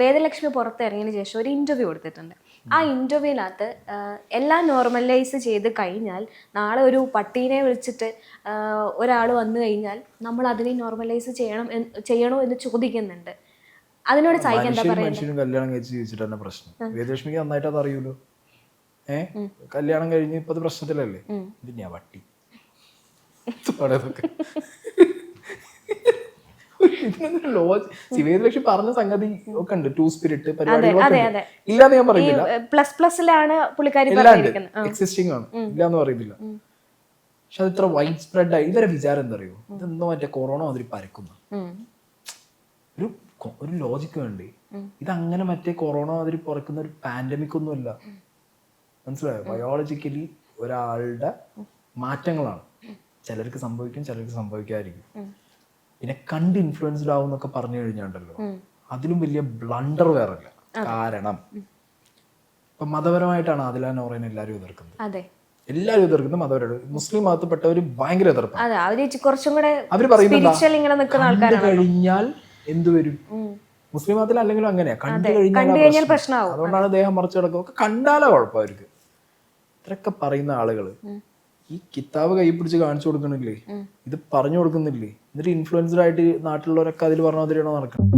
വേദലക്ഷ്മി പുറത്തിറങ്ങിയതിന് ശേഷം ഒരു ഇൻ്റർവ്യൂ കൊടുത്തിട്ടുണ്ട്. ആ ഇൻ്റർവ്യൂവിനകത്ത് എല്ലാം നോർമലൈസ് ചെയ്ത് കഴിഞ്ഞാൽ നാളെ ഒരു പട്ടീനെ വിളിച്ചിട്ട് ഒരാൾ വന്നു കഴിഞ്ഞാൽ നമ്മൾ അതിനെ നോർമലൈസ് ചെയ്യണോ എന്ന് ചോദിക്കുന്നുണ്ട്. അതിനോട് സായിക്ക് എന്താ പറയുക? കല്യാണം കഴിച്ച് ജീവിച്ചിട്ട് തന്നെ പ്രശ്നം. വേദലക്ഷ്മിക്ക് നന്നായിട്ട് അത് അറിയൂലോ. കല്യാണം കഴിഞ്ഞ് ഇപ്പൊ അത് പ്രശ്നത്തിലല്ലേ. പിന്നെ പട്ടി വേദലക്ഷ്മി പറഞ്ഞ സംഗതി ഒക്കെ ഉണ്ട്. ടു സ്പിരിറ്റ് പരിപാടികളൊക്കെ ഇല്ലാന്ന് ഞാൻ പറയുന്നില്ല. എക്സിസ്റ്റിംഗ് ആണ്, ഇല്ലാന്ന് പറയുന്നില്ല. പക്ഷെ അത് ഇത്ര വൈഡ് സ്പ്രെഡ് ആയി. ഇവരെ വിചാരം എന്താ അറിയോ, ഇതെന്തോ മറ്റേ കൊറോണ മാതിരി പരക്കുന്നു. ഒരു ലോജിക്ക് വേണ്ടി ഇതങ്ങനെ മറ്റേ കൊറോണ മാതിരി പരക്കുന്ന ഒരു പാൻഡമിക് ഒന്നുമല്ല. മനസ്സിലായോ? ബയോളജിക്കലി ഒരാളുടെ മാറ്റങ്ങളാണ്. ചിലർക്ക് സംഭവിക്കും, ചിലർക്ക് സംഭവിക്കാതിരിക്കും. പിന്നെ കണ്ട് ഇൻഫ്ലുവൻസ്ഡ് ആവും എന്നൊക്കെ പറഞ്ഞു കഴിഞ്ഞാണ്ടല്ലോ, അതിലും വലിയ ബ്ലണ്ടർ വേറെ ഇല്ല. കാരണം ഇപ്പൊ മതപരമായിട്ടാണ് ആദില നോറേനെ എല്ലാവരും എതിർക്കുന്നത്. എല്ലാവരും എതിർക്കുന്നത് മതപരമായിട്ട്. മുസ്ലിം മതത്തിൽപ്പെട്ടവര് ഭയങ്കര എതിർപ്പാണ്. അവര് പറയുന്നത് കഴിഞ്ഞാൽ എന്ത് വരും? മുസ്ലിം മതത്തിൽ അല്ലെങ്കിലും അങ്ങനെയാ, കണ്ടു കഴിഞ്ഞാൽ പ്രശ്നം. അതുകൊണ്ടാണ് ദേഹം മറച്ചു കിടക്കും. ഒക്കെ കണ്ടാലോ കുഴപ്പം അവർക്ക്. ഇത്രയൊക്കെ പറയുന്ന ആളുകള് ഈ കിതാബ് കൈ പിടിച്ച് കാണിച്ചു കൊടുക്കണില്ലേ, ഇത് പറഞ്ഞു കൊടുക്കുന്നില്ലേ? എന്നിട്ട് ഇൻഫ്ലുവൻസ്ഡ് ആയിട്ട് നാട്ടിലുള്ളവരൊക്കെ അതിൽ പറഞ്ഞ മാതിരിയാണോ നടക്കുന്നത്?